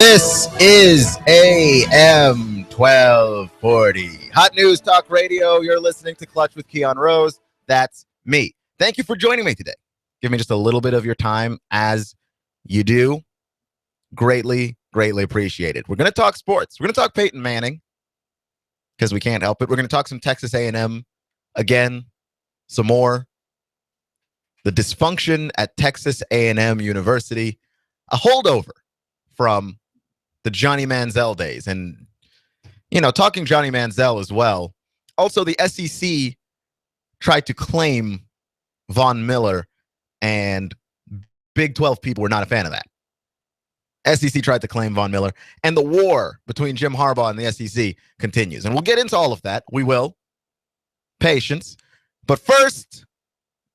This is AM 1240. Hot News Talk Radio. You're listening to Clutch with Keon Rose. That's me. Thank you for joining me today. Give me just a little bit of your time as you do. Greatly appreciated. We're going to talk sports. We're going to talk Peyton Manning because we can't help it. We're going to talk some Texas A&M again, some more. The dysfunction at Texas A&M University, a holdover from the Johnny Manziel days. And, talking Johnny Manziel as well. Also, the SEC tried to claim Von Miller, and Big 12 people were not a fan of that. SEC tried to claim Von Miller, and the war between Jim Harbaugh and the SEC continues. And we'll get into all of that. We will. Patience. But first,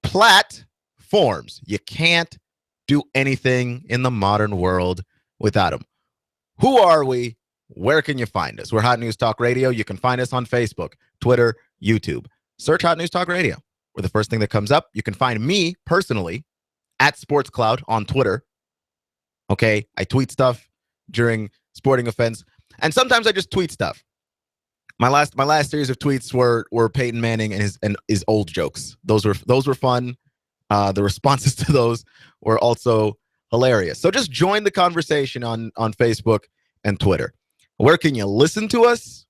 platforms. You can't do anything in the modern world without them. Who are we? Where can you find us? We're Hot News Talk Radio. You can find us on Facebook, Twitter, YouTube. Search Hot News Talk Radio. We're the first thing that comes up. You can find me personally at Sports Cloud on Twitter. Okay, I tweet stuff during sporting events, and sometimes I just tweet stuff. My last series of tweets were Peyton Manning and his old jokes. Those were fun. The responses to those were also hilarious. So just join the conversation on Facebook and Twitter. Where can you listen to us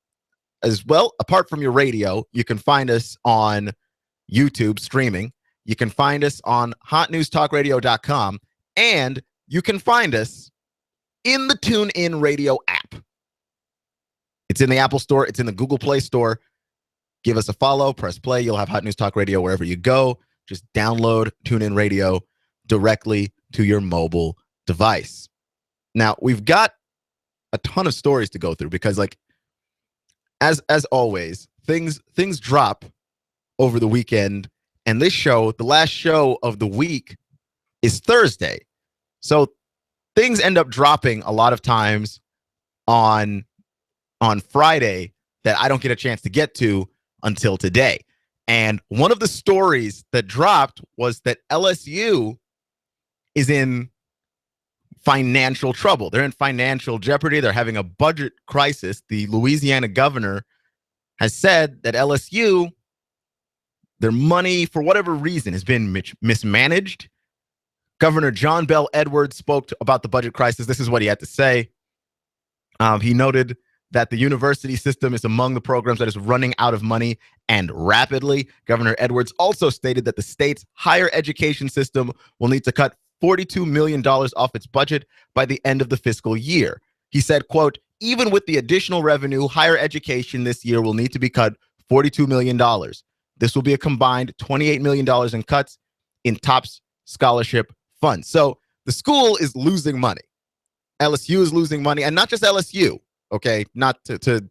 as well? Apart from your radio, you can find us on YouTube streaming. You can find us on hotnewstalkradio.com, and you can find us in the TuneIn Radio app. It's in the Apple Store. It's in the Google Play Store. Give us a follow. Press play. You'll have Hot News Talk Radio wherever you go. Just download TuneIn Radio directly to your mobile device. Now, we've got a ton of stories to go through because, as always, things drop over the weekend. And this show, the last show of the week, is Thursday. So things end up dropping a lot of times on Friday that I don't get a chance to get to until today. And one of the stories that dropped was that LSU is in financial trouble. They're in financial jeopardy. They're having a budget crisis. The Louisiana governor has said that LSU, their money, for whatever reason, has been mismanaged. Governor John Bel Edwards spoke about the budget crisis. This is what he had to say. He noted that the university system is among the programs that is running out of money and rapidly. Governor Edwards also stated that the state's higher education system will need to cut $42 million off its budget by the end of the fiscal year. He said, quote, even with the additional revenue, higher education this year will need to be cut $42 million. This will be a combined $28 million in cuts in TOPS scholarship funds. So the school is losing money. LSU is losing money, and not just LSU, okay? Not to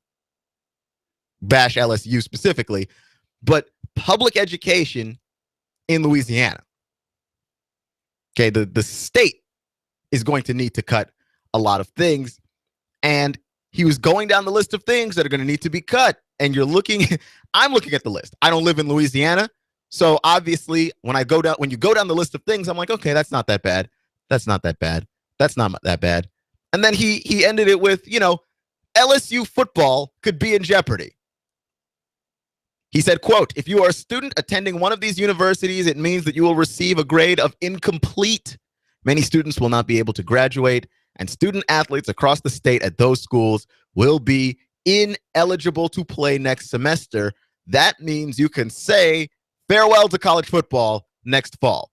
bash LSU specifically, but public education in Louisiana. Okay, the state is going to need to cut a lot of things, and he was going down the list of things that are going to need to be cut, and I'm looking at the list. I don't live in Louisiana, so obviously when you go down the list of things, I'm like, okay, that's not that bad. That's not that bad. That's not that bad. And then he ended it with, LSU football could be in jeopardy. He said, quote, if you are a student attending one of these universities, it means that you will receive a grade of incomplete. Many students will not be able to graduate, and student athletes across the state at those schools will be ineligible to play next semester. That means you can say farewell to college football next fall.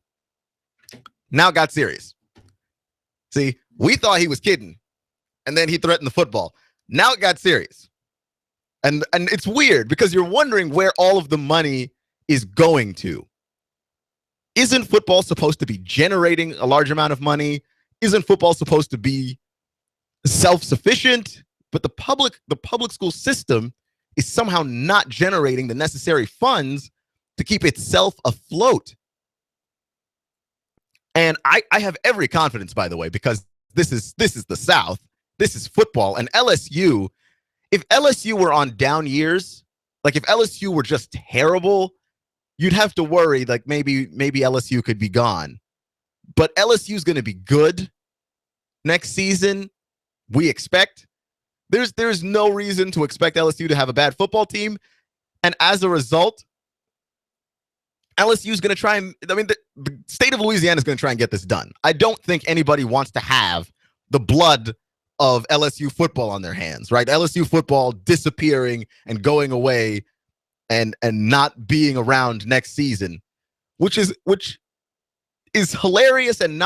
Now it got serious. See, we thought he was kidding, and then he threatened the football. Now it got serious. And it's weird because you're wondering where all of the money is going to. Isn't football supposed to be generating a large amount of money? Isn't football supposed to be self-sufficient? But the public school system is somehow not generating the necessary funds to keep itself afloat. And I have every confidence, by the way, because this is the South. This is football. And LSU, if LSU were on down years, like if LSU were just terrible, you'd have to worry like maybe LSU could be gone. But LSU is going to be good next season. we expect. There's no reason to expect LSU to have a bad football team. And as a result, LSU is going to try and, the state of Louisiana is going to try and get this done. I don't think anybody wants to have the blood of LSU football on their hands, right? LSU football disappearing and going away and not being around next season, which is hilarious and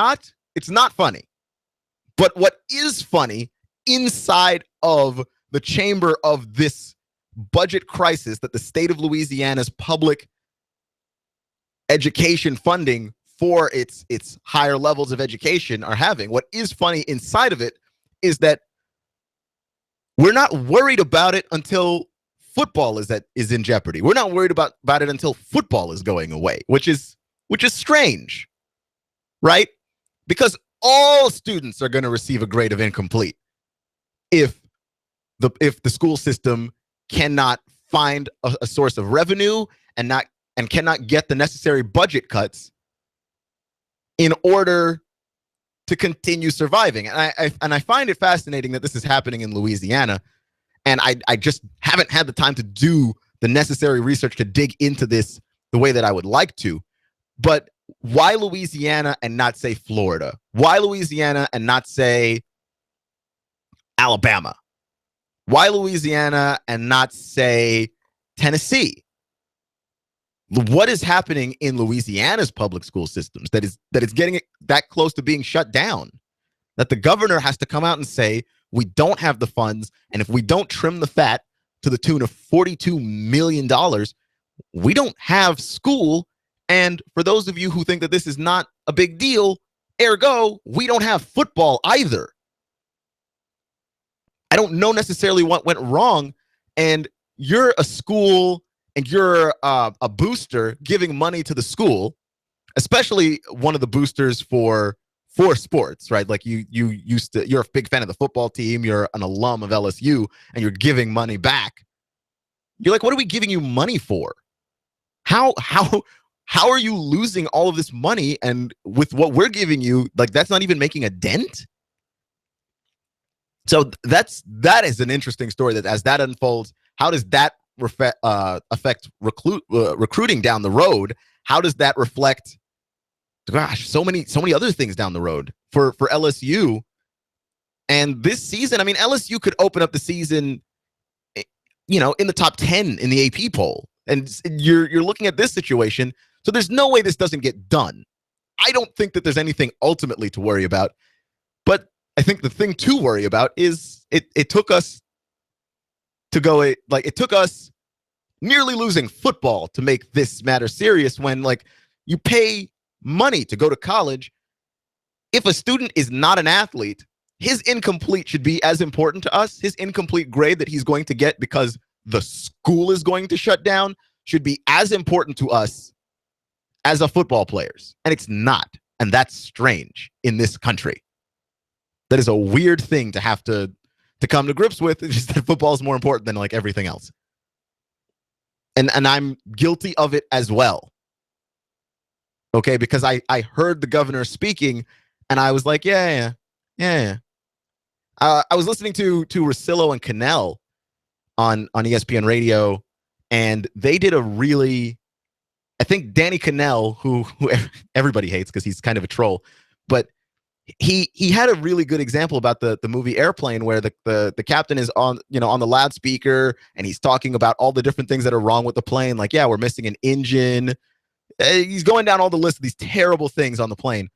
it's not funny. But what is funny inside of the chamber of this budget crisis that the state of Louisiana's public education funding for its higher levels of education are having, what is funny inside of it is that we're not worried about it until football is in jeopardy. We're not worried about it until football is going away, which is strange, right? Because all students are going to receive a grade of incomplete if the school system cannot find a source of revenue and cannot get the necessary budget cuts in order to continue surviving. And I find it fascinating that this is happening in Louisiana, and I just haven't had the time to do the necessary research to dig into this the way that I would like to. But why Louisiana and not, say, Florida? Why Louisiana and not, say, Alabama? Why Louisiana and not, say, Tennessee? What is happening in Louisiana's public school systems that is getting it that close to being shut down? That the governor has to come out and say, we don't have the funds, and if we don't trim the fat to the tune of $42 million, we don't have school. And for those of you who think that this is not a big deal, ergo, we don't have football either. I don't know necessarily what went wrong, and you're a school and you're a booster giving money to the school, especially one of the boosters for sports, right? Like you're a big fan of the football team, you're an alum of LSU, and you're giving money back. You're like, what are we giving you money for? How are you losing all of this money? And with what we're giving you, like, that's not even making a dent. So that is an interesting story. That as that unfolds, how does that affect recruiting down the road? How does that reflect, gosh, so many other things down the road for LSU? And this season, I mean, LSU could open up the season, in the top 10 in the AP poll. And you're looking at this situation. So there's no way this doesn't get done. I don't think that there's anything ultimately to worry about. But I think the thing to worry about is it took us nearly losing football to make this matter serious, when, like, you pay money to go to college. If a student is not an athlete, his incomplete should be as important to us. His incomplete grade that he's going to get because the school is going to shut down should be as important to us as a football player's. And it's not. And that's strange in this country. That is a weird thing to have to come to grips with. It's just that football is more important than, like, everything else. And I'm guilty of it as well. Okay, because I heard the governor speaking, and I was like, yeah. I was listening to Russillo and Cannell on ESPN Radio, and they did a really, I think Danny Cannell, who everybody hates because he's kind of a troll, but he had a really good example about the movie Airplane, where the captain is on the loudspeaker, and he's talking about all the different things that are wrong with the plane. Like, yeah, we're missing an engine. He's going down all the list of these terrible things on the plane.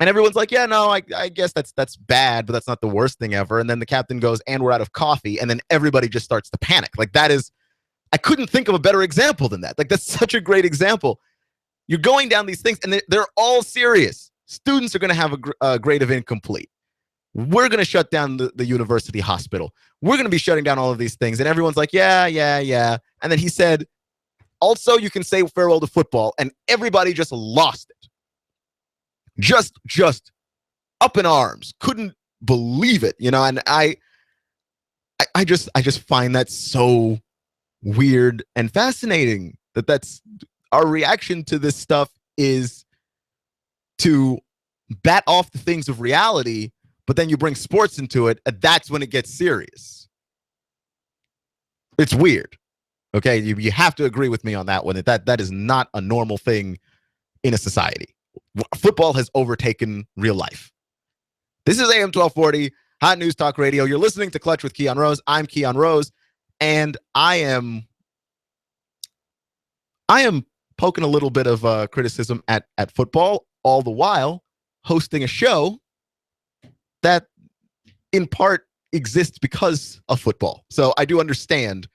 And everyone's like, yeah, no, I guess that's bad, but that's not the worst thing ever. And then the captain goes, and we're out of coffee. And then everybody just starts to panic. Like, I couldn't think of a better example than that. Like, that's such a great example. You're going down these things, and they're all serious. Students are going to have a grade of incomplete. We're going to shut down the university hospital. We're going to be shutting down all of these things. And everyone's like, yeah. And then he said, also, you can say farewell to football. And everybody just lost it. Just up in arms. Couldn't believe it, and I just find that so weird and fascinating that's our reaction to this stuff, is to bat off the things of reality but then you bring sports into it, and that's when it gets serious. It's weird. Okay, you have to agree with me on that one. That is not a normal thing in a society. Football has overtaken real life. This is AM 1240, Hot News Talk Radio. You're listening to Clutch with Keon Rose. I'm Keon Rose, and I am poking a little bit of criticism at football, all the while hosting a show that in part exists because of football. So I do understand,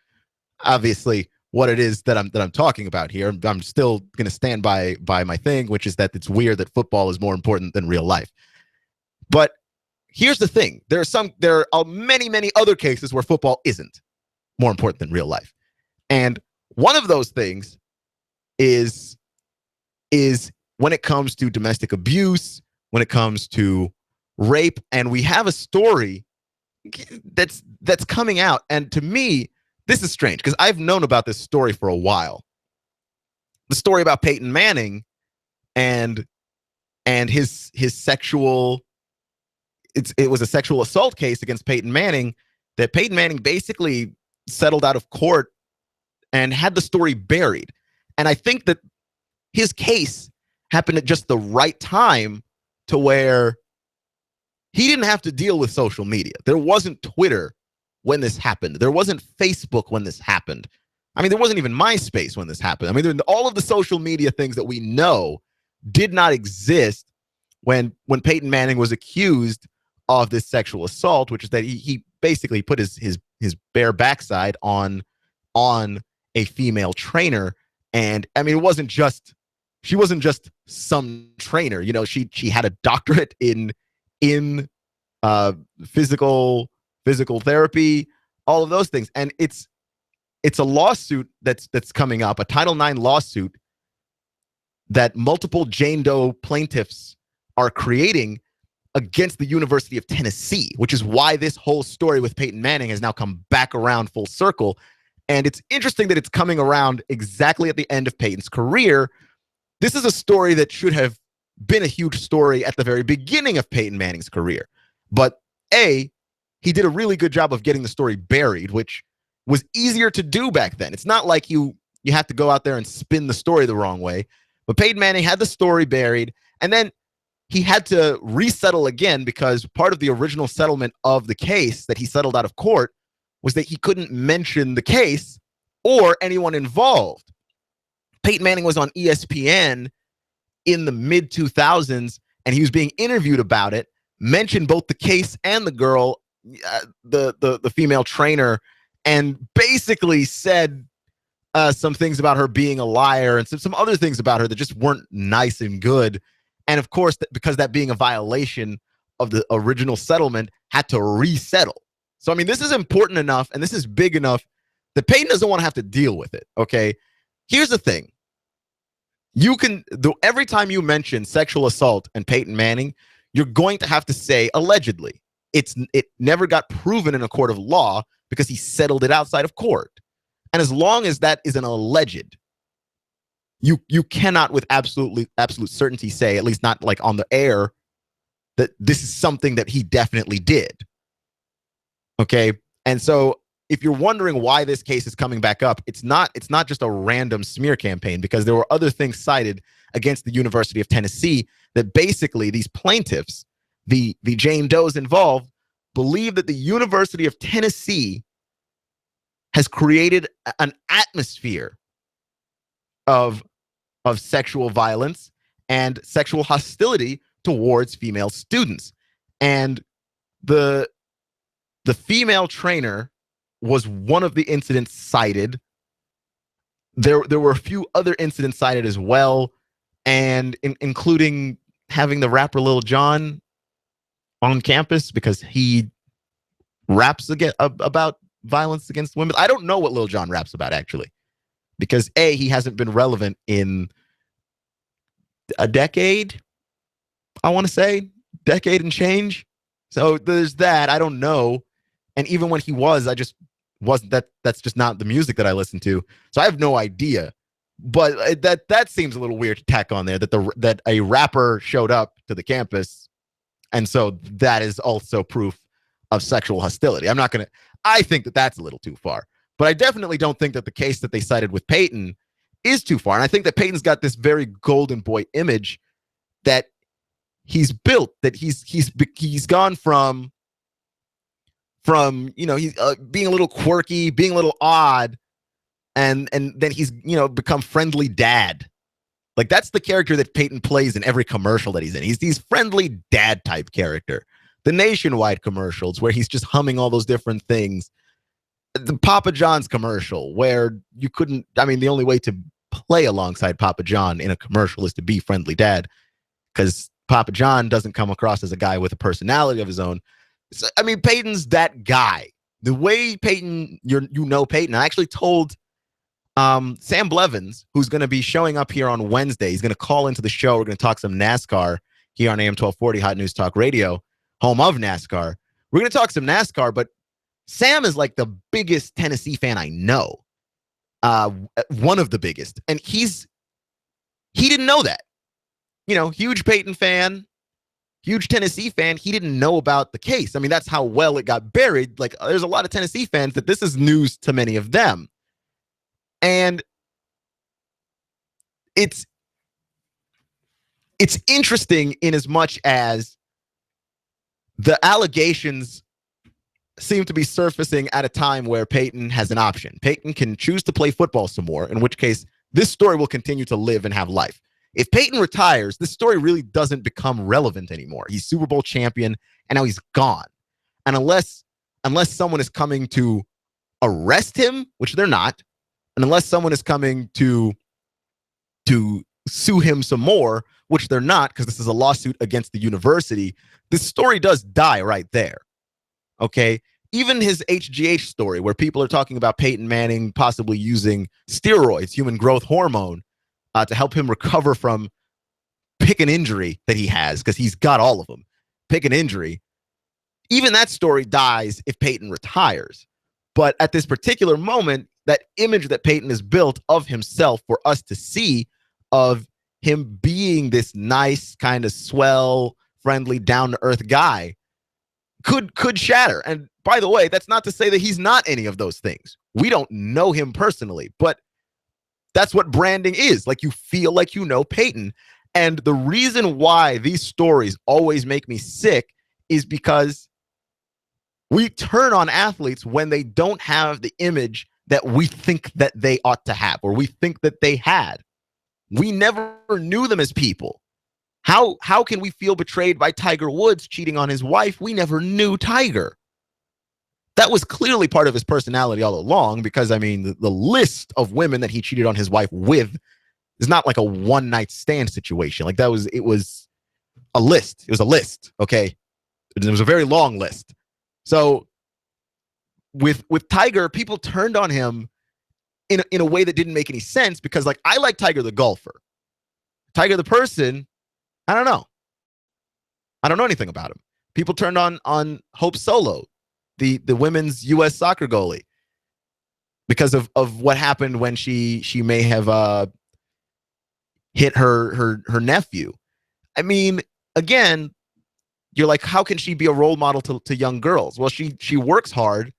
obviously, what it is that I'm talking about here. I'm still going to stand by my thing, which is that it's weird that football is more important than real life. But here's the thing. There are many other cases where football isn't more important than real life. And one of those things is when it comes to domestic abuse, when it comes to rape, and we have a story that's coming out. And to me, this is strange because I've known about this story for a while. The story about Peyton Manning and his sexual, it was a sexual assault case against Peyton Manning that Peyton Manning basically settled out of court and had the story buried. And I think that his case happened at just the right time to where he didn't have to deal with social media. There wasn't Twitter when this happened. There wasn't Facebook when this happened. I mean, there wasn't even MySpace when this happened. I mean, all of the social media things that we know did not exist when Peyton Manning was accused of this sexual assault, which is that he basically put his bare backside on a female trainer. And I mean, she wasn't just some trainer. You know, she had a doctorate in physical therapy, all of those things. And it's a lawsuit that's coming up, a Title IX lawsuit that multiple Jane Doe plaintiffs are creating against the University of Tennessee, which is why this whole story with Peyton Manning has now come back around full circle. And it's interesting that it's coming around exactly at the end of Peyton's career. This is a story that should have been a huge story at the very beginning of Peyton Manning's career. But he did a really good job of getting the story buried, which was easier to do back then. It's not like you have to go out there and spin the story the wrong way. But Peyton Manning had the story buried, and then he had to resettle again because part of the original settlement of the case that he settled out of court was that he couldn't mention the case or anyone involved. Peyton Manning was on ESPN in the mid-2000s, and he was being interviewed about it, mentioned both the case and the girl, the female trainer, and basically said some things about her being a liar and some other things about her that just weren't nice and good. And of course, because that being a violation of the original settlement, had to resettle. So, I mean, this is important enough and this is big enough that Peyton doesn't want to have to deal with it, okay? Here's the thing. Every time you mention sexual assault and Peyton Manning, you're going to have to say allegedly. It never got proven in a court of law because he settled it outside of court. And as long as that is an alleged, you cannot with absolute certainty say, at least not like on the air, that this is something that he definitely did. Okay? And so if you're wondering why this case is coming back up, it's not just a random smear campaign, because there were other things cited against the University of Tennessee that basically these plaintiffs, the Jane Does involved, believe that the University of Tennessee has created an atmosphere of sexual violence and sexual hostility towards female students. And the female trainer was one of the incidents cited. There were a few other incidents cited as well, and including having the rapper Lil Jon on campus because he raps about violence against women. I don't know what Lil Jon raps about, actually, because he hasn't been relevant in a decade, I want to say, decade and change. So there's that. I don't know. And even when he was, I just wasn't that's just not the music that I listen to. So I have no idea. But that seems a little weird to tack on there, that a rapper showed up to the campus And so that is also proof of sexual hostility. I think that that's a little too far. But I definitely don't think that the case that they cited with Peyton is too far. And I think that Peyton's got this very golden boy image that he's built, that he's gone from he's being a little quirky, being a little odd, and then he's become friendly dad. Like, that's the character that Peyton plays in every commercial that he's in. He's friendly dad type character. The Nationwide commercials where he's just humming all those different things. The Papa John's commercial where the only way to play alongside Papa John in a commercial is to be friendly dad, because Papa John doesn't come across as a guy with a personality of his own. So, Peyton's that guy. The way Peyton, Peyton, I actually told Sam Blevins, who's going to be showing up here on Wednesday. He's going to call into the show. We're going to talk some NASCAR here on AM 1240 Hot News Talk Radio, home of NASCAR. We're going to talk some NASCAR, but Sam is like the biggest Tennessee fan I know. One of the biggest. And he didn't know that. Huge Peyton fan, huge Tennessee fan. He didn't know about the case. That's how well it got buried. Like, there's a lot of Tennessee fans that this is news to many of them. And it's interesting in as much as the allegations seem to be surfacing at a time where Peyton has an option. Peyton can choose to play football some more, in which case this story will continue to live and have life. If Peyton retires, this story really doesn't become relevant anymore. He's Super Bowl champion, and now he's gone. And unless someone is coming to arrest him, which they're not, and unless someone is coming to sue him some more, which they're not, because this is a lawsuit against the university, this story does die right there. Okay? Even his HGH story, where people are talking about Peyton Manning possibly using steroids, human growth hormone, to help him recover from pick an injury that he has, because he's got all of them. Pick an injury. Even that story dies if Peyton retires. But at this particular moment, that image that Peyton has built of himself for us to see, of him being this nice, kind of swell, friendly, down-to-earth guy, could shatter. And by the way, that's not to say that he's not any of those things. We don't know him personally, but that's what branding is. Like, you feel like you know Peyton. And the reason why these stories always make me sick is because we turn on athletes when they don't have the image that we think that they ought to have, or we think that they had. We never knew them as people. How can we feel betrayed by Tiger Woods cheating on his wife? We never knew Tiger. That was clearly part of his personality all along, because, the list of women that he cheated on his wife with is not like a one-night stand situation. Like, it was a list. It was a list, okay? It was a very long list. So with Tiger, people turned on him in a way that didn't make any sense, because, like, I like Tiger the golfer. Tiger the person, I don't know. I don't know anything about him. People turned on Hope Solo, the women's U.S. soccer goalie, because of what happened when she may have hit her nephew. Again, you're like, how can she be a role model to young girls? Well, she works hard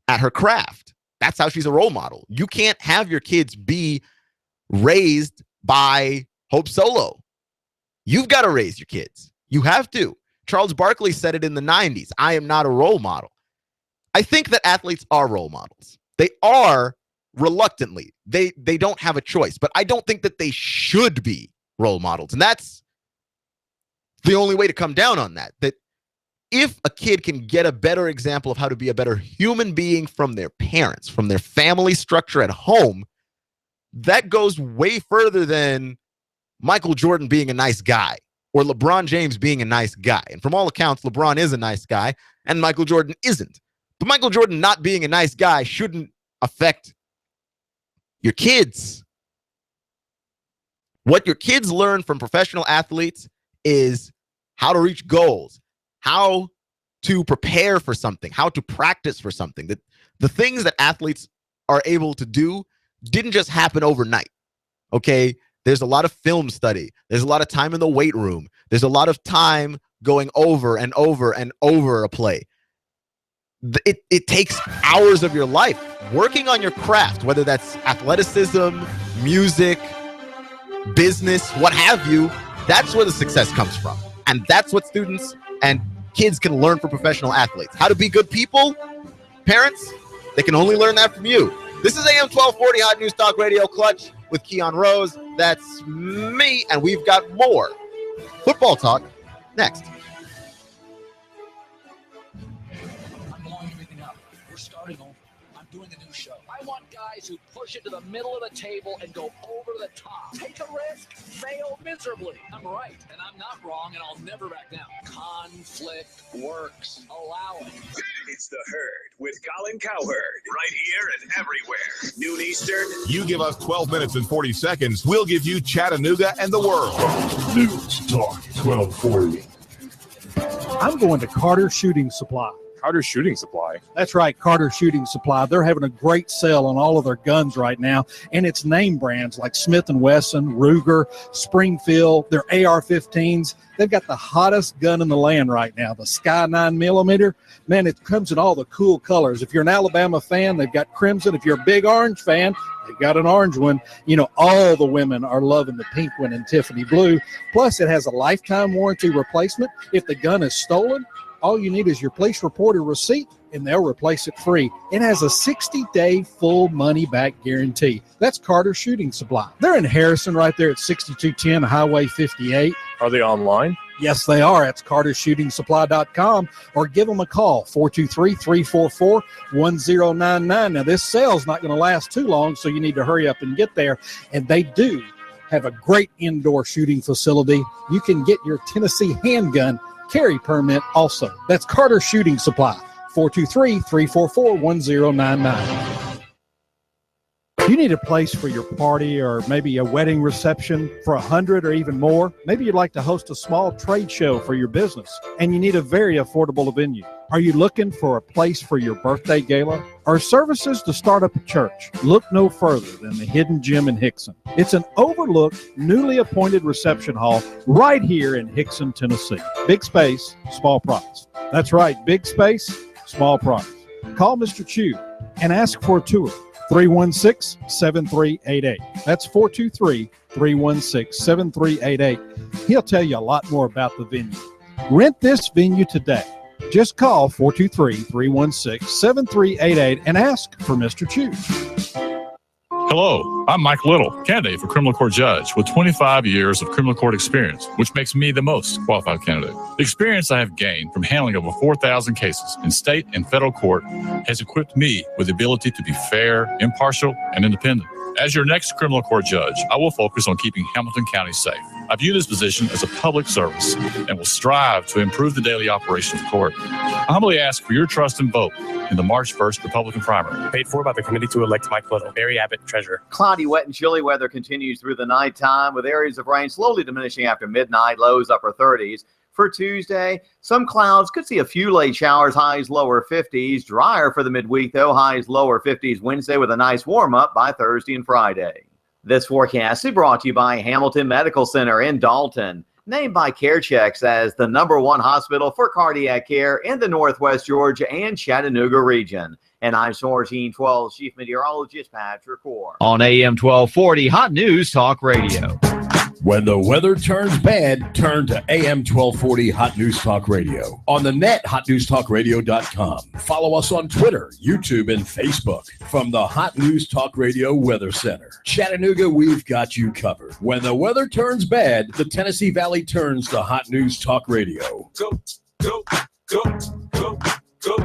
at her craft. That's how she's a role model. You can't have your kids be raised by Hope Solo. You've got to raise your kids. You have to. Charles Barkley said it in the 90s. I am not a role model. I think that athletes are role models. They are reluctantly. They don't have a choice, but I don't think that they should be role models. And that's the only way to come down on that. That if a kid can get a better example of how to be a better human being from their parents, from their family structure at home, that goes way further than Michael Jordan being a nice guy or LeBron James being a nice guy. And from all accounts, LeBron is a nice guy and Michael Jordan isn't. But Michael Jordan not being a nice guy shouldn't affect your kids. What your kids learn from professional athletes is how to reach goals, how to prepare for something, how to practice for something. That the things that athletes are able to do didn't just happen overnight. Okay? There's a lot of film study. There's a lot of time in the weight room. There's a lot of time going over and over and over a play. It takes hours of your life working on your craft, whether that's athleticism, music, business, what have you. That's where the success comes from. And that's what students and kids can learn from professional athletes. How to be good people, parents, they can only learn that from you. This is AM 1240 Hot News Talk Radio Clutch with Keon Rose. That's me, and we've got more football talk next. I'm blowing everything up. We're starting over. I'm doing a new show. I want guys who push it to the middle of the table and go over the top. Take a risk, fail miserably. I'm right, and I'm not wrong, and I'll never back down. Conflict works. Allow it. It's The Herd with Colin Cowherd. Right here and everywhere. Noon Eastern. You give us 12 minutes and 40 seconds, we'll give you Chattanooga and the world. News Talk 1240. I'm going to Carter Shooting Supply. Carter Shooting Supply. That's right, Carter Shooting Supply. They're having a great sale on all of their guns right now, and it's name brands like Smith & Wesson, Ruger, Springfield, their AR-15s. They've got the hottest gun in the land right now, the Sky 9mm. Man, it comes in all the cool colors. If you're an Alabama fan, they've got crimson. If you're a big orange fan, they've got an orange one. You know, all the women are loving the pink one and Tiffany blue. Plus, it has a lifetime warranty replacement. If the gun is stolen, all you need is your police report or receipt, and they'll replace it free. It has a 60-day full money-back guarantee. That's Carter Shooting Supply. They're in Harrison right there at 6210 Highway 58. Are they online? Yes, they are. It's cartershootingsupply.com, or give them a call, 423-344-1099. Now, this sale's not going to last too long, so you need to hurry up and get there. And they do have a great indoor shooting facility. You can get your Tennessee handgun carry permit also. That's Carter Shooting Supply, 423-344-1099. You need a place for your party or maybe a wedding reception for 100 or even more. Maybe you'd like to host a small trade show for your business, and you need a very affordable venue. Are you looking for a place for your birthday gala or services to start up a church? Look no further than the Hidden Gem in Hickson. It's an overlooked, newly appointed reception hall right here in Hickson, Tennessee. Big space, small price. That's right, big space, small price. Call Mr. Chu and ask for a tour. 316-7388. That's 423-316-7388. He'll tell you a lot more about the venue. Rent this venue today. Just call 423-316-7388 and ask for Mr. Chu. Hello, I'm Mike Little, candidate for criminal court judge with 25 years of criminal court experience, which makes me the most qualified candidate. The experience I have gained from handling over 4,000 cases in state and federal court has equipped me with the ability to be fair, impartial, and independent. As your next criminal court judge, I will focus on keeping Hamilton County safe. I view this position as a public service and will strive to improve the daily operation of the court. I humbly ask for your trust and vote in the March 1st Republican primary. Paid for by the committee to elect Mike Little. Barry Abbott, treasurer. Cloudy, wet, and chilly weather continues through the nighttime with areas of rain slowly diminishing after midnight, lows upper 30s. For Tuesday, some clouds, could see a few late showers, highs lower 50s. Drier for the midweek, though, highs lower 50s Wednesday with a nice warm-up by Thursday and Friday. This forecast is brought to you by Hamilton Medical Center in Dalton, named by CareChex as the #1 hospital for cardiac care in the Northwest Georgia and Chattanooga region. And I'm 1412 Chief Meteorologist Patrick Core. On AM 1240 Hot News Talk Radio. When the weather turns bad, turn to AM 1240 Hot News Talk Radio. On the net, hotnewstalkradio.com. Follow us on Twitter, YouTube, and Facebook. From the Hot News Talk Radio Weather Center. Chattanooga, we've got you covered. When the weather turns bad, the Tennessee Valley turns to Hot News Talk Radio. Go, go, go, go, go, go.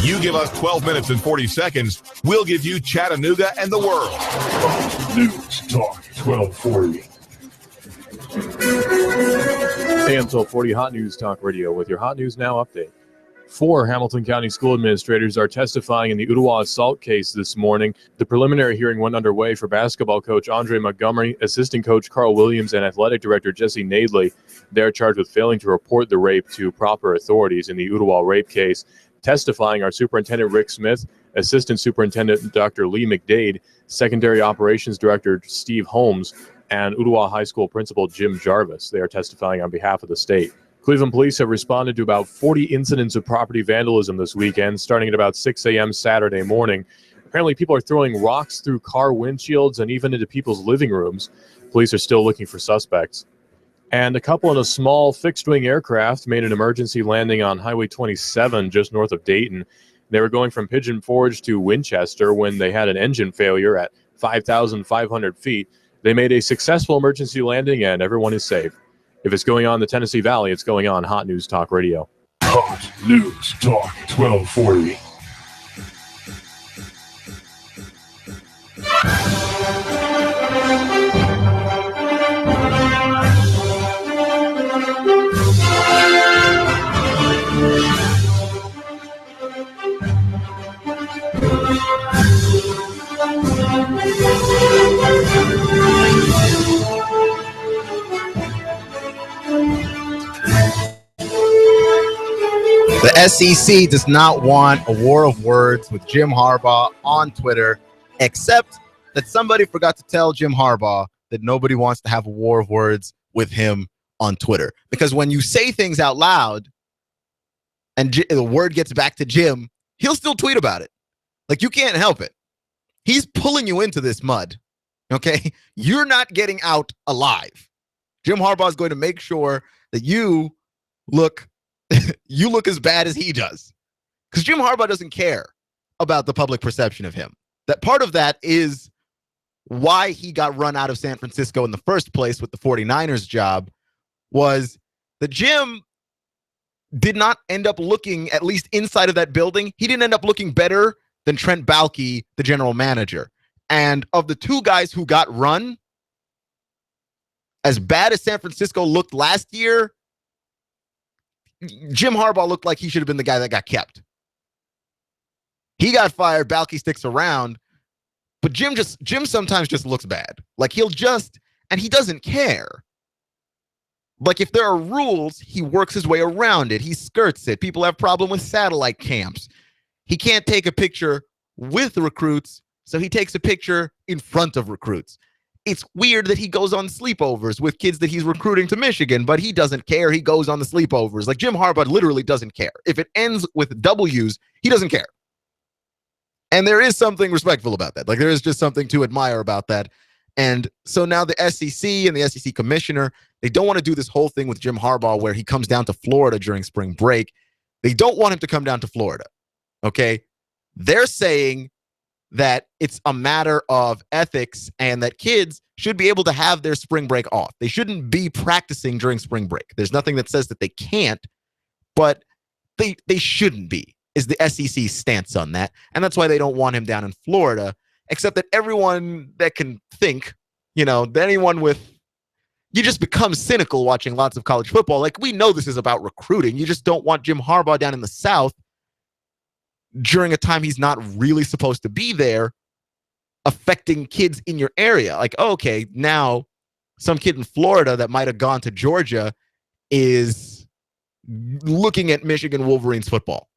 You give us 12 minutes and 40 seconds, we'll give you Chattanooga and the world. News Talk 1240. AM 1240 Hot News Talk Radio with your Hot News Now update. 4 Hamilton County school administrators are testifying in the Ottawa assault case this morning. The preliminary hearing went underway for basketball coach Andre Montgomery, assistant coach Carl Williams, and athletic director Jesse Nadley. They're charged with failing to report the rape to proper authorities in the Ottawa rape case. Testifying are Superintendent Rick Smith, Assistant Superintendent Dr. Lee McDade, Secondary Operations Director Steve Holmes, and Ottawa High School Principal Jim Jarvis. They are testifying on behalf of the state. Cleveland police have responded to about 40 incidents of property vandalism this weekend, starting at about 6 a.m. Saturday morning. Apparently, people are throwing rocks through car windshields and even into people's living rooms. Police are still looking for suspects. And a couple in a small fixed-wing aircraft made an emergency landing on Highway 27 just north of Dayton. They were going from Pigeon Forge to Winchester when they had an engine failure at 5,500 feet. They made a successful emergency landing, and everyone is safe. If it's going on in the Tennessee Valley, it's going on Hot News Talk Radio. Hot News Talk 1240. The SEC does not want a war of words with Jim Harbaugh on Twitter, except that somebody forgot to tell Jim Harbaugh that nobody wants to have a war of words with him on Twitter. Because when you say things out loud and the word gets back to Jim, he'll still tweet about it. Like, you can't help it. He's pulling you into this mud, okay? You're not getting out alive. Jim Harbaugh is going to make sure that you look as bad as he does. Because Jim Harbaugh doesn't care about the public perception of him. That part of that is why he got run out of San Francisco in the first place with the 49ers job, was that Jim did not end up looking, at least inside of that building, he didn't end up looking better than Trent Baalke, the general manager. And of the two guys who got run, as bad as San Francisco looked last year, Jim Harbaugh looked like he should have been the guy that got kept. He got fired. Baalke sticks around, but Jim sometimes just looks bad. Like, and he doesn't care. Like, if there are rules, he works his way around it. He skirts it. People have problem with satellite camps. He can't take a picture with recruits, so he takes a picture in front of recruits. It's weird that he goes on sleepovers with kids that he's recruiting to Michigan, but he doesn't care. He goes on the sleepovers. Like, Jim Harbaugh literally doesn't care. If it ends with W's, he doesn't care. And there is something respectful about that. Like, there is just something to admire about that. And so now the SEC and the SEC commissioner, they don't want to do this whole thing with Jim Harbaugh where he comes down to Florida during spring break. They don't want him to come down to Florida. Okay? They're saying that it's a matter of ethics and that kids should be able to have their spring break off. They shouldn't be practicing during spring break. There's nothing that says that they can't, but they shouldn't be, is the SEC stance on that. And that's why they don't want him down in Florida, except that everyone that can think, that anyone you just become cynical watching lots of college football. Like, we know this is about recruiting. You just don't want Jim Harbaugh down in the South during a time he's not really supposed to be there, affecting kids in your area. Like, okay, now some kid in Florida that might have gone to Georgia is looking at Michigan Wolverines football.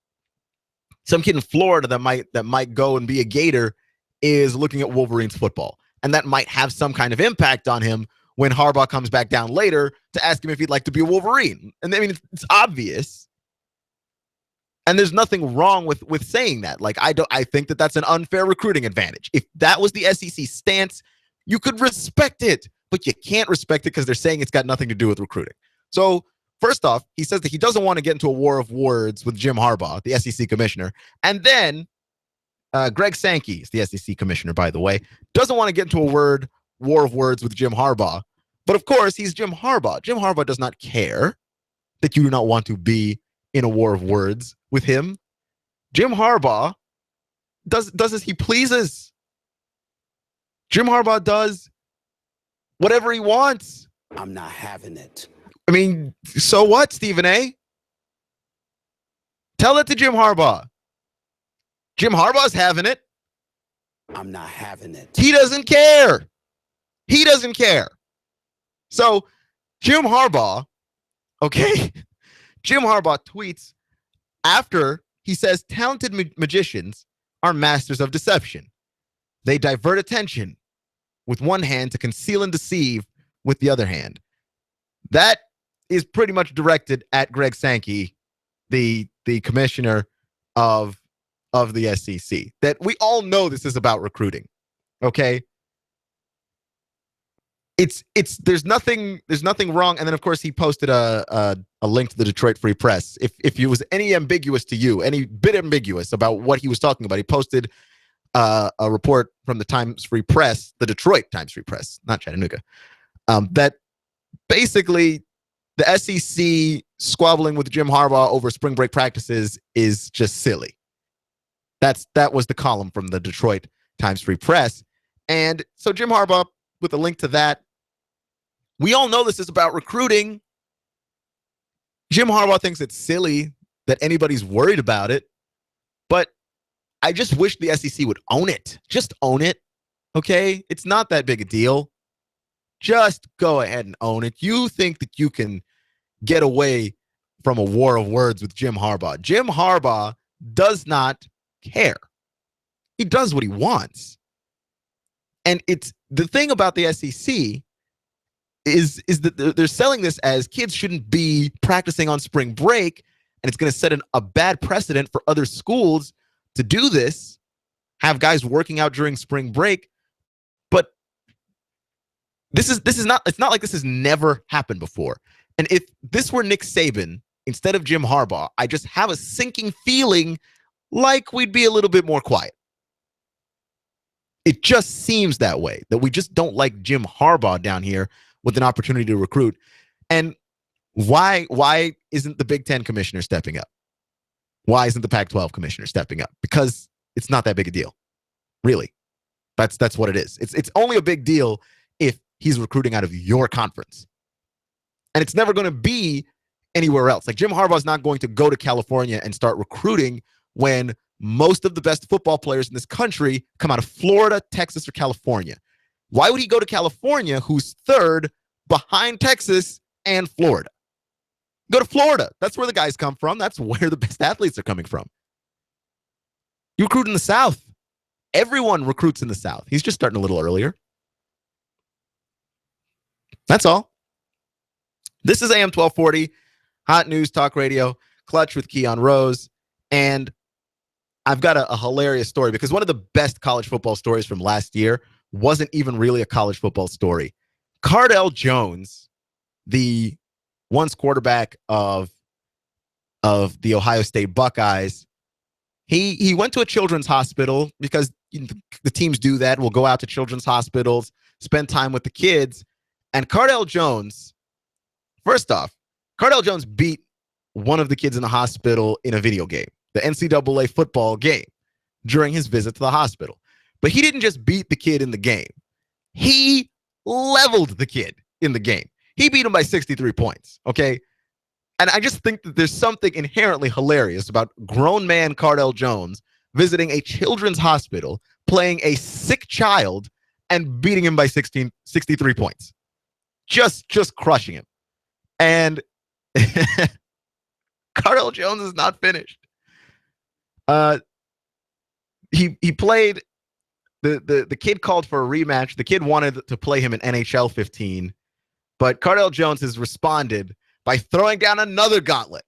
Some kid in Florida that might go and be a Gator is looking at Wolverines football. And that might have some kind of impact on him when Harbaugh comes back down later to ask him if he'd like to be a Wolverine. And I mean, it's obvious. And there's nothing wrong with saying that. Like, I think that that's an unfair recruiting advantage. If that was the SEC stance, you could respect it, but you can't respect it because they're saying it's got nothing to do with recruiting. So first off, he says that he doesn't want to get into a war of words with Jim Harbaugh, the SEC commissioner. And then Greg Sankey is the SEC commissioner, by the way, doesn't want to get into a war of words with Jim Harbaugh. But of course, he's Jim Harbaugh. Jim Harbaugh does not care that you do not want to be in a war of words with him. Jim Harbaugh does as he pleases. Jim Harbaugh does whatever he wants. I'm not having it. I mean, so what, Stephen A? Tell it to Jim Harbaugh. Jim Harbaugh's having it. I'm not having it. He doesn't care. He doesn't care. So Jim Harbaugh, okay, Jim Harbaugh tweets after he says talented magicians are masters of deception. They divert attention with one hand to conceal and deceive with the other hand. That is pretty much directed at Greg Sankey, the commissioner of the SEC. That we all know this is about recruiting. Okay? There's nothing wrong. And then of course he posted a link to the Detroit Free Press. If it was any ambiguous to you, any bit ambiguous about what he was talking about, he posted a report from the Times Free Press, the Detroit Times Free Press, not Chattanooga, that basically the SEC squabbling with Jim Harbaugh over spring break practices is just silly. That was the column from the Detroit Times Free Press. And so Jim Harbaugh, with a link to that, we all know this is about recruiting. Jim Harbaugh thinks it's silly that anybody's worried about it, but I just wish the SEC would own it. Just own it, okay? It's not that big a deal. Just go ahead and own it. You think that you can get away from a war of words with Jim Harbaugh. Jim Harbaugh does not care. He does what he wants. And it's the thing about the SEC is that they're selling this as kids shouldn't be practicing on spring break, and it's going to set a bad precedent for other schools to do this, have guys working out during spring break. But this is not, it's not like this has never happened before. And if this were Nick Saban instead of Jim Harbaugh, I just have a sinking feeling like we'd be a little bit more quiet. It just seems that way, that we just don't like Jim Harbaugh down here with an opportunity to recruit. And why isn't the Big Ten commissioner stepping up? Why isn't the Pac-12 commissioner stepping up? Because it's not that big a deal. Really. That's what it is. It's only a big deal if he's recruiting out of your conference. And it's never going to be anywhere else. Like Jim Harbaugh's not going to go to California and start recruiting when most of the best football players in this country come out of Florida, Texas, or California. Why would he go to California, who's third behind Texas and Florida? Go to Florida. That's where the guys come from. That's where the best athletes are coming from. You recruit in the South. Everyone recruits in the South. He's just starting a little earlier. That's all. This is AM 1240, Hot News Talk Radio, Clutch with Keon Rose. And I've got a hilarious story because one of the best college football stories from last year wasn't even really a college football story. Cardell Jones, the once quarterback of the Ohio State Buckeyes, he went to a children's hospital because the teams do that. We'll go out to children's hospitals, spend time with the kids. And Cardell Jones, first off, Cardell Jones beat one of the kids in the hospital in a video game, the NCAA football game, during his visit to the hospital. But he didn't just beat the kid in the game. He leveled the kid in the game. He beat him by 63 points, okay? And I just think that there's something inherently hilarious about grown man Cardell Jones visiting a children's hospital, playing a sick child, and beating him by 63 points. Just crushing him. And Cardell Jones is not finished. He played, the kid called for a rematch. The kid wanted to play him in NHL 15, but Cardell Jones has responded by throwing down another gauntlet.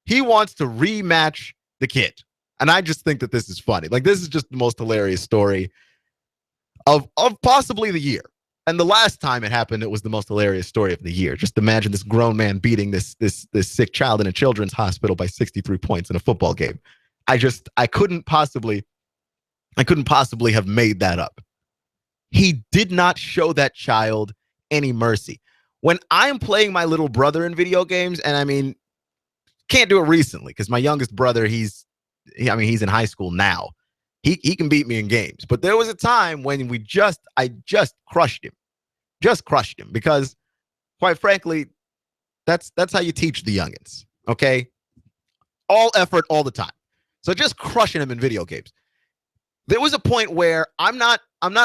He wants to rematch the kid. And I just think that this is funny. Like, this is just the most hilarious story of possibly the year. And the last time it happened, it was the most hilarious story of the year. Just imagine this grown man beating this sick child in a children's hospital by 63 points in a football game. I couldn't possibly have made that up. He did not show that child any mercy. When I'm playing my little brother in video games, and I mean, can't do it recently because my youngest brother, he's in high school now. He can beat me in games. But there was a time when I just crushed him. Just crushed him because, quite frankly, that's how you teach the youngins, okay? All effort all the time. So just crushing him in video games. There was a point where I'm not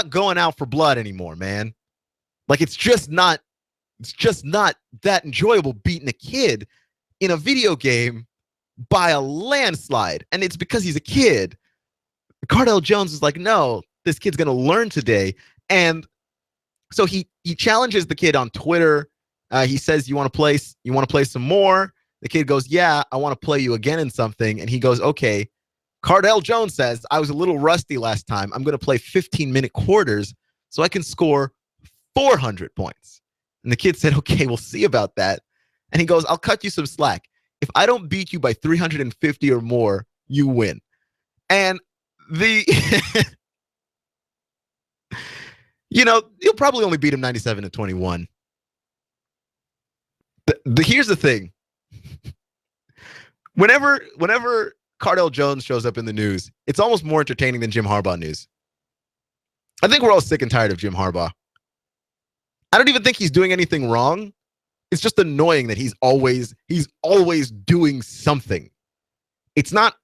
going out for blood anymore, man. Like, it's just not that enjoyable beating a kid in a video game by a landslide. And it's because he's a kid. Cardell Jones is like, no, this kid's going to learn today. And So he challenges the kid on Twitter. He says, you want to play some more? The kid goes, yeah, I want to play you again in something. And he goes, okay. Cardell Jones says, I was a little rusty last time. I'm going to play 15-minute quarters so I can score 400 points. And the kid said, okay, we'll see about that. And he goes, I'll cut you some slack. If I don't beat you by 350 or more, you win. And you'll probably only beat him 97-21. Here's the thing. Whenever Cardell Jones shows up in the news, it's almost more entertaining than Jim Harbaugh news. I think we're all sick and tired of Jim Harbaugh. I don't even think he's doing anything wrong. It's just annoying that he's always doing something. It's not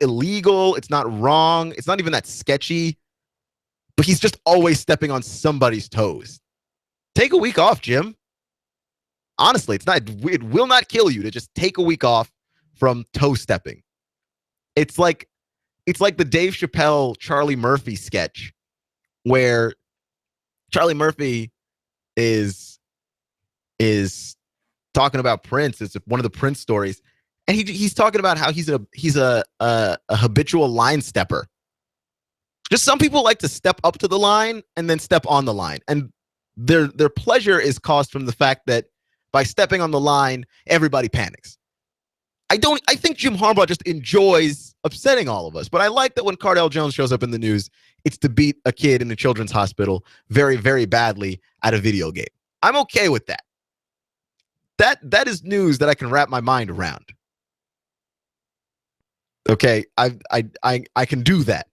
illegal. It's not wrong. It's not even that sketchy. But he's just always stepping on somebody's toes. Take a week off, Jim. Honestly, it will not kill you to just take a week off from toe stepping. It's like the Dave Chappelle Charlie Murphy sketch where Charlie Murphy is talking about Prince. It's one of the Prince stories. And he's talking about how he's a habitual line stepper. Just some people like to step up to the line and then step on the line. And their pleasure is caused from the fact that by stepping on the line, everybody panics. I think Jim Harbaugh just enjoys upsetting all of us. But I like that when Cardell Jones shows up in the news, it's to beat a kid in a children's hospital very, very badly at a video game. I'm okay with that. That is news that I can wrap my mind around. Okay, I can do that.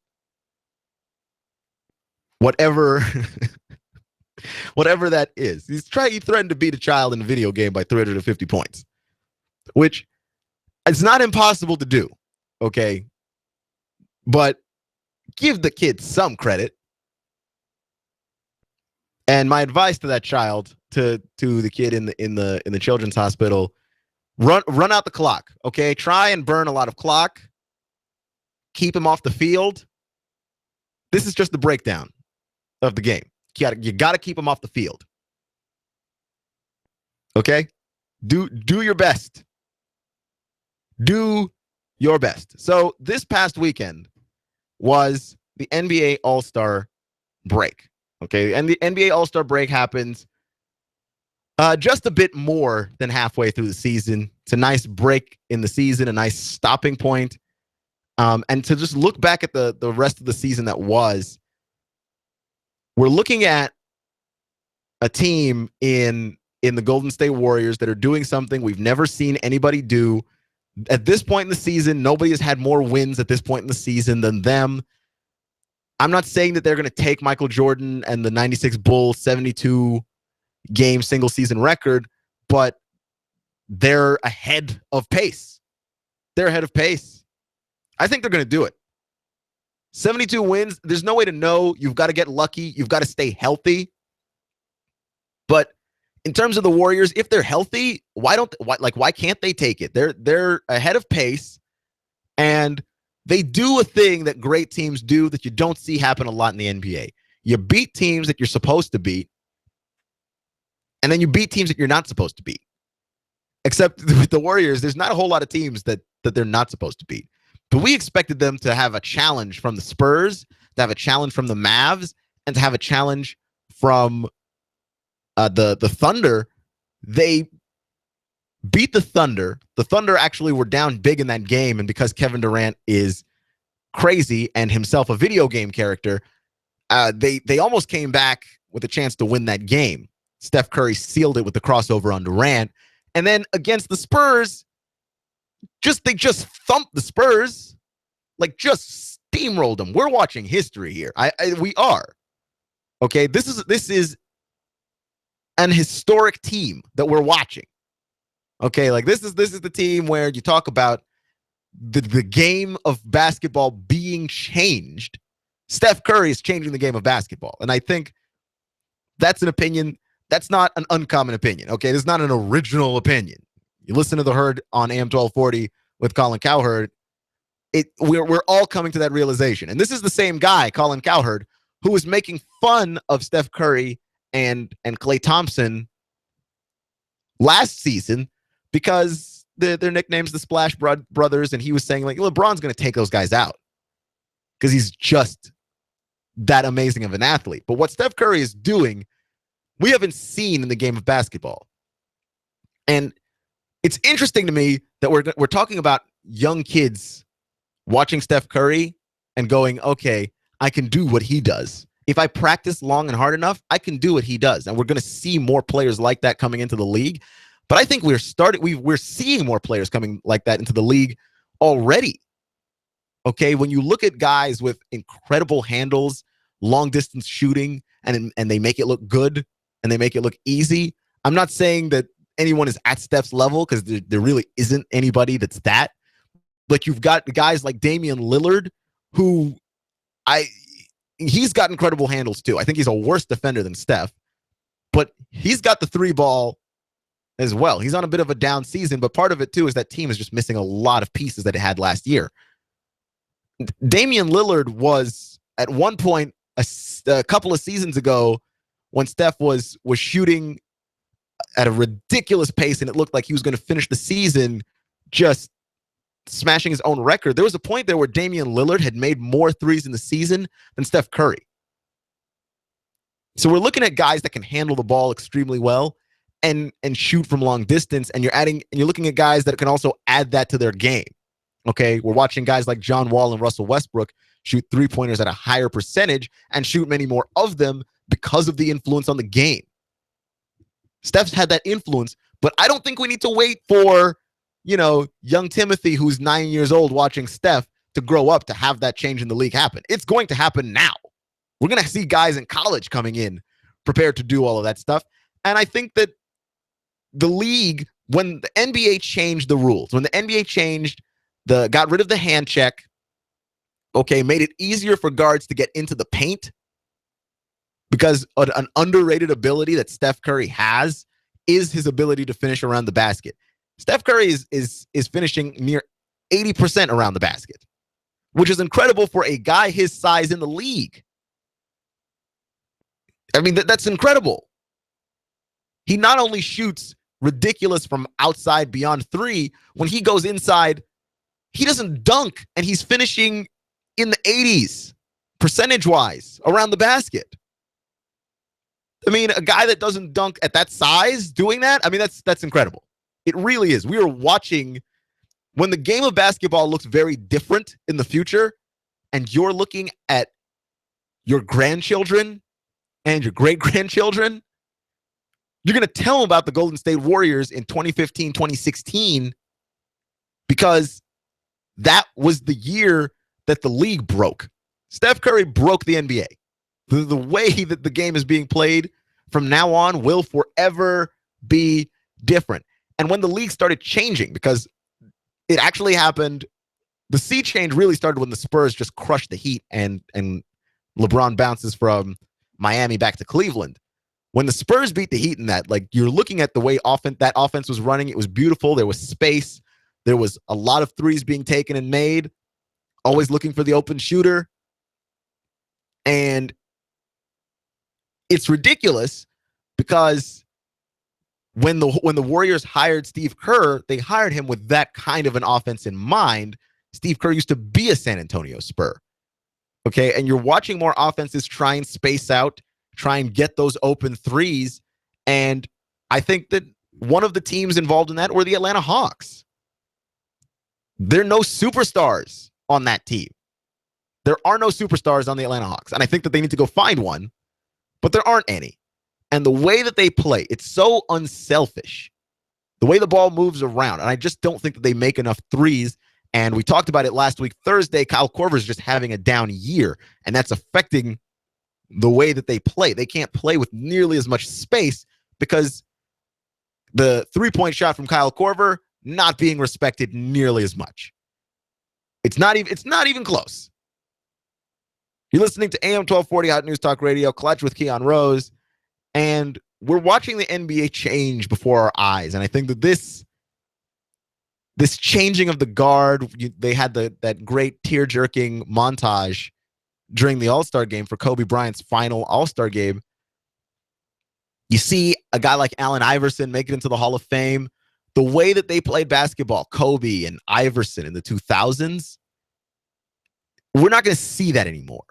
Whatever that is. He threatened to beat a child in a video game by 350 points, which it's not impossible to do, okay? But give the kid some credit. And my advice to that child, to the kid in the children's hospital, run out the clock, okay? Try and burn a lot of clock. Keep him off the field. This is just the breakdown of the game. You got to keep him off the field. Okay? Do your best. Do your best. So this past weekend was the NBA All-Star break. Okay? And the NBA All-Star break happens just a bit more than halfway through the season. It's a nice break in the season, a nice stopping point. And to just look back at the rest of the season that was, we're looking at a team in the Golden State Warriors that are doing something we've never seen anybody do. At this point in the season, nobody has had more wins at this point in the season than them. I'm not saying that they're going to take Michael Jordan and the 96 Bulls 72-game single-season record, but they're ahead of pace. They're ahead of pace. I think they're going to do it. 72 wins. There's no way to know. You've got to get lucky. You've got to stay healthy. But in terms of the Warriors, if they're healthy, why can't they take it? They're ahead of pace, and they do a thing that great teams do that you don't see happen a lot in the NBA. You beat teams that you're supposed to beat, and then you beat teams that you're not supposed to beat. Except with the Warriors, there's not a whole lot of teams that they're not supposed to beat. But we expected them to have a challenge from the Spurs, to have a challenge from the Mavs, and to have a challenge from the Thunder. They beat the Thunder. The Thunder actually were down big in that game, and because Kevin Durant is crazy and himself a video game character, they almost came back with a chance to win that game. Steph Curry sealed it with the crossover on Durant. And then against the Spurs, they just thumped the Spurs, just steamrolled them. We're watching history here. We are. Okay, this is an historic team that we're watching. Okay, this is the team where you talk about the game of basketball being changed. Steph Curry is changing the game of basketball, and I think that's an opinion. That's not an uncommon opinion. Okay, this is not an original opinion. You listen to The Herd on AM 1240 with Colin Cowherd. We're all coming to that realization. And this is the same guy, Colin Cowherd, who was making fun of Steph Curry and Klay Thompson last season because their nickname's the Splash Brothers, and he was saying, like, LeBron's going to take those guys out because he's just that amazing of an athlete. But what Steph Curry is doing, we haven't seen in the game of basketball. And it's interesting to me that we're talking about young kids watching Steph Curry and going, okay, I can do what he does. If I practice long and hard enough, I can do what he does. And we're going to see more players like that coming into the league. But I think we're seeing more players coming like that into the league already. Okay, when you look at guys with incredible handles, long distance shooting, and they make it look good and they make it look easy. I'm not saying that anyone is at Steph's level because there really isn't anybody that's that. But you've got guys like Damian Lillard, who he's got incredible handles too. I think he's a worse defender than Steph, but he's got the three ball as well. He's on a bit of a down season, but part of it too is that team is just missing a lot of pieces that it had last year. Damian Lillard was at one point a couple of seasons ago when Steph was shooting at a ridiculous pace and it looked like he was going to finish the season just smashing his own record. There was a point there where Damian Lillard had made more threes in the season than Steph Curry. So we're looking at guys that can handle the ball extremely well and shoot from long distance, and you're looking at guys that can also add that to their game. Okay, we're watching guys like John Wall and Russell Westbrook shoot three-pointers at a higher percentage and shoot many more of them because of the influence on the game. Steph's had that influence, but I don't think we need to wait for, young Timothy, who's 9 years old, watching Steph to grow up to have that change in the league happen. It's going to happen now. We're going to see guys in college coming in prepared to do all of that stuff. And I think that the league, when the NBA changed the rules, when the NBA got rid of the hand check, okay, made it easier for guards to get into the paint, because an underrated ability that Steph Curry has is his ability to finish around the basket. Steph Curry is finishing near 80% around the basket, which is incredible for a guy his size in the league. I mean, that's incredible. He not only shoots ridiculous from outside beyond three, when he goes inside, he doesn't dunk, and he's finishing in the 80s percentage-wise around the basket. I mean, a guy that doesn't dunk at that size doing that, I mean, that's incredible. It really is. We are watching when the game of basketball looks very different in the future, and you're looking at your grandchildren and your great-grandchildren, you're going to tell them about the Golden State Warriors in 2015, 2016, because that was the year that the league broke. Steph Curry broke the NBA. The way that the game is being played from now on will forever be different. And when the league started changing, because it actually happened, the sea change really started when the Spurs just crushed the Heat and LeBron bounces from Miami back to Cleveland. When the Spurs beat the Heat in that, like, you're looking at the way that offense was running, it was beautiful. There was space. There was a lot of threes being taken and made, always looking for the open shooter. And it's ridiculous because when the Warriors hired Steve Kerr, they hired him with that kind of an offense in mind. Steve Kerr used to be a San Antonio Spur. Okay, and you're watching more offenses try and space out, try and get those open threes. And I think that one of the teams involved in that were the Atlanta Hawks. There are no superstars on that team. There are no superstars on the Atlanta Hawks. And I think that they need to go find one, but there aren't any. And the way that they play, it's so unselfish. The way the ball moves around. And I just don't think that they make enough threes. And we talked about it last week, Thursday. Kyle Korver is just having a down year, and that's affecting the way that they play. They can't play with nearly as much space because the three-point shot from Kyle Korver not being respected nearly as much. It's not even close. You're listening to AM 1240 Hot News Talk Radio, Clutch with Keon Rose, and we're watching the NBA change before our eyes. And I think that this changing of the guard, they had that great tear-jerking montage during the All-Star game for Kobe Bryant's final All-Star game. You see a guy like Allen Iverson make it into the Hall of Fame. The way that they played basketball, Kobe and Iverson in the 2000s, we're not going to see that anymore.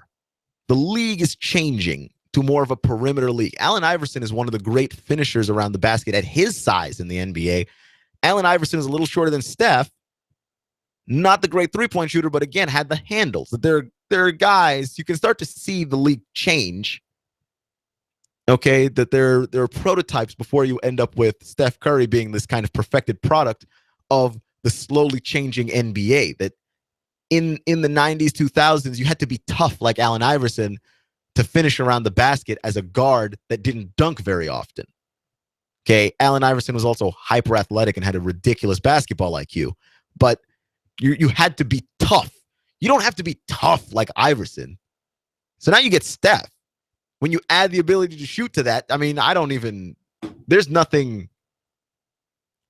The league is changing to more of a perimeter league. Allen Iverson is one of the great finishers around the basket at his size in the NBA. Allen Iverson is a little shorter than Steph. Not the great three-point shooter, but again, had the handles. There are guys, you can start to see the league change. Okay, that there are prototypes before you end up with Steph Curry being this kind of perfected product of the slowly changing NBA. That in the 90s, 2000s, you had to be tough like Allen Iverson to finish around the basket as a guard that didn't dunk very often. Okay, Allen Iverson was also hyper athletic and had a ridiculous basketball IQ, but you had to be tough. You don't have to be tough like Iverson. So now you get Steph. When you add the ability to shoot to that, I mean, there's nothing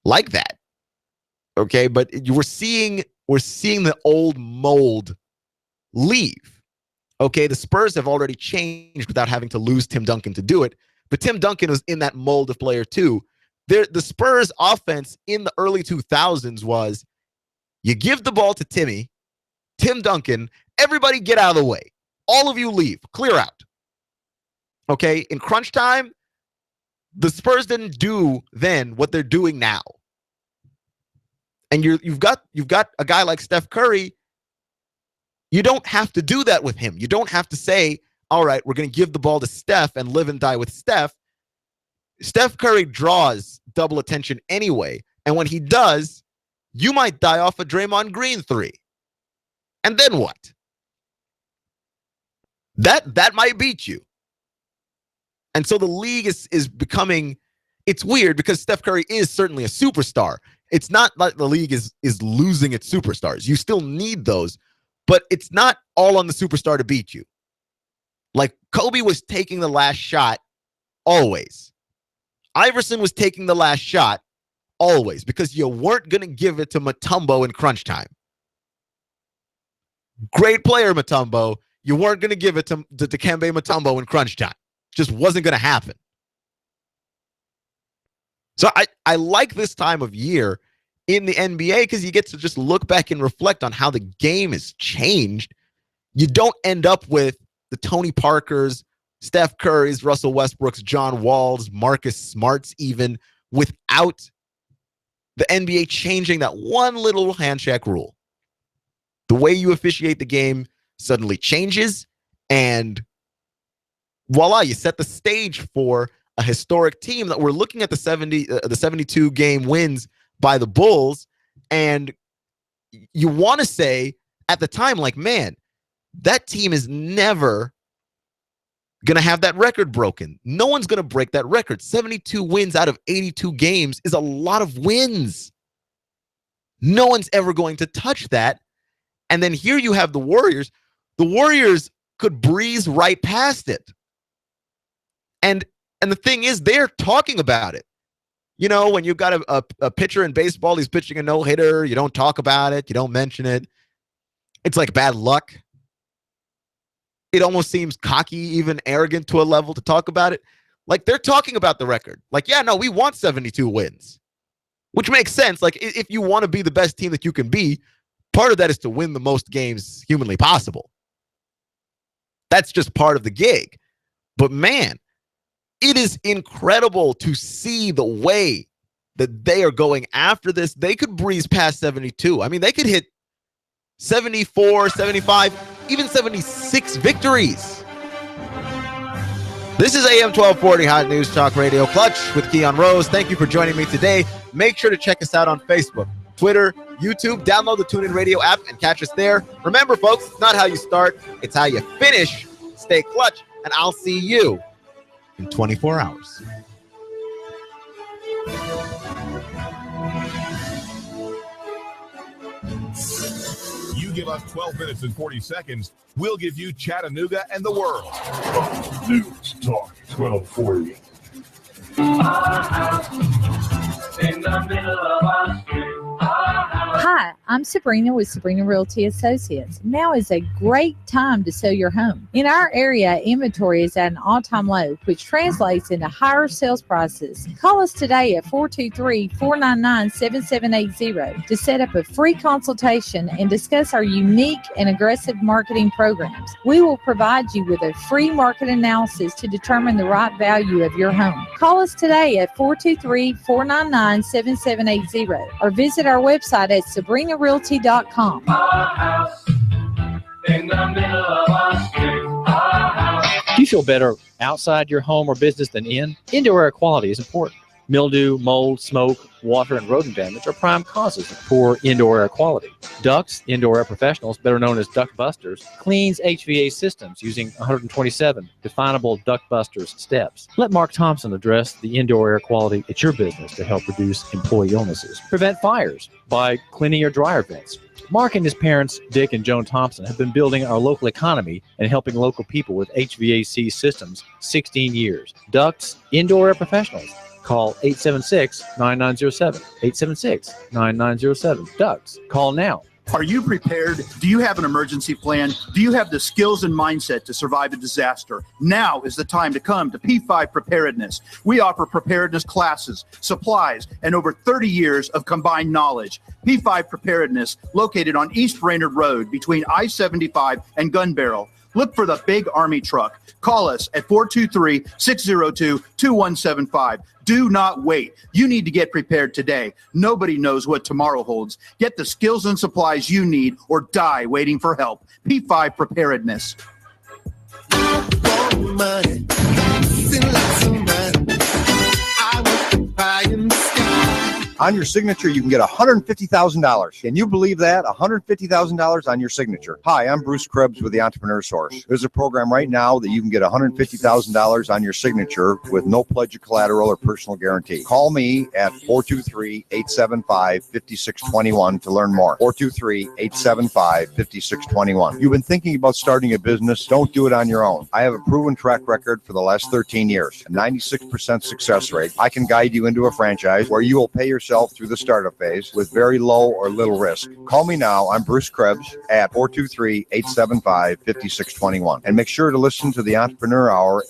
like that. Okay, but we're seeing the old mold leave. Okay, the Spurs have already changed without having to lose Tim Duncan to do it. But Tim Duncan was in that mold of player too. The Spurs offense in the early 2000s was, you give the ball to Tim Duncan, everybody get out of the way. All of you leave, clear out. Okay, in crunch time, the Spurs didn't do then what they're doing now. And you've got a guy like Steph Curry. You don't have to do that with him. You don't have to say, all right, we're going to give the ball to Steph and live and die with Steph. Steph Curry draws double attention anyway. And when he does, you might die off a Draymond Green 3. And then what? That might beat you. And so the league is becoming, it's weird because Steph Curry is certainly a superstar. It's not like the league is losing its superstars. You still need those, but it's not all on the superstar to beat you. Like Kobe was taking the last shot always. Iverson was taking the last shot always because you weren't going to give it to Mutombo in crunch time. Great player, Mutombo. You weren't going to give it to Dikembe Mutombo in crunch time. Just wasn't going to happen. So I like this time of year in the NBA because you get to just look back and reflect on how the game has changed. You don't end up with the Tony Parkers, Steph Currys, Russell Westbrooks, John Walls, Marcus Smarts even, without the NBA changing that one little handshake rule. The way you officiate the game suddenly changes, and voila, you set the stage for a historic team that we're looking at the 72 game wins by the Bulls. And you want to say at the time, like, man, that team is never going to have that record broken. No one's going to break that record. 72 wins out of 82 games is a lot of wins. No one's ever going to touch that. And then here you have the Warriors. The Warriors could breeze right past it. And the thing is, they're talking about it. You know, when you've got a pitcher in baseball, he's pitching a no-hitter, you don't talk about it, you don't mention it. It's like bad luck. It almost seems cocky, even arrogant to a level to talk about it. Like, they're talking about the record. Like, yeah, no, we want 72 wins. Which makes sense. Like, if you want to be the best team that you can be, part of that is to win the most games humanly possible. That's just part of the gig. But man, it is incredible to see the way that they are going after this. They could breeze past 72. I mean, they could hit 74, 75, even 76 victories. This is AM 1240 Hot News Talk Radio Clutch with Keon Rose. Thank you for joining me today. Make sure to check us out on Facebook, Twitter, YouTube. Download the TuneIn Radio app and catch us there. Remember, folks, it's not how you start, it's how you finish. Stay clutch, and I'll see you in 24 hours. You give us 12 minutes and 40 seconds, we'll give you Chattanooga and the world. News Talk 1240. In the middle of our street. Hi, I'm Sabrina with Sabrina Realty Associates. Now is a great time to sell your home. In our area, inventory is at an all-time low, which translates into higher sales prices. Call us today at 423-499-7780 to set up a free consultation and discuss our unique and aggressive marketing programs. We will provide you with a free market analysis to determine the right value of your home. Call us today at 423-499-7780 or visit our website at SabrinaRealty.com. Do you feel better outside your home or business than in? Indoor air quality is important. Mildew, mold, smoke, water, and rodent damage are prime causes of poor indoor air quality. Ducts, Indoor Air Professionals, better known as Duct Busters, cleans HVAC systems using 127 definable Duct Busters steps. Let Mark Thompson address the indoor air quality at your business to help reduce employee illnesses. Prevent fires by cleaning your dryer vents. Mark and his parents, Dick and Joan Thompson, have been building our local economy and helping local people with HVAC systems 16 years. Ducts, Indoor Air Professionals. Call 876-9907. 876-9907. Ducts. Call now. Are you prepared? Do you have an emergency plan? Do you have the skills and mindset to survive a disaster? Now is the time to come to P5 Preparedness. We offer preparedness classes, supplies, and over 30 years of combined knowledge. P5 Preparedness, located on East Brainerd Road between I-75 and Gun Barrel. Look for the big Army truck. Call us at 423-602-2175. Do not wait. You need to get prepared today. Nobody knows what tomorrow holds. Get the skills and supplies you need or die waiting for help. P5 Preparedness. On your signature, you can get $150,000. Can you believe that? $150,000 on your signature. Hi, I'm Bruce Krebs with the Entrepreneur Source. There's a program right now that you can get $150,000 on your signature with no pledge of collateral or personal guarantee. Call me at 423-875-5621 to learn more. 423-875-5621. You've been thinking about starting a business? Don't do it on your own. I have a proven track record for the last 13 years, a 96% success rate. I can guide you into a franchise where you will pay yourself through the startup phase with very low or little risk. Call me now. I'm Bruce Krebs at 423-875-5621. And make sure to listen to the Entrepreneur Hour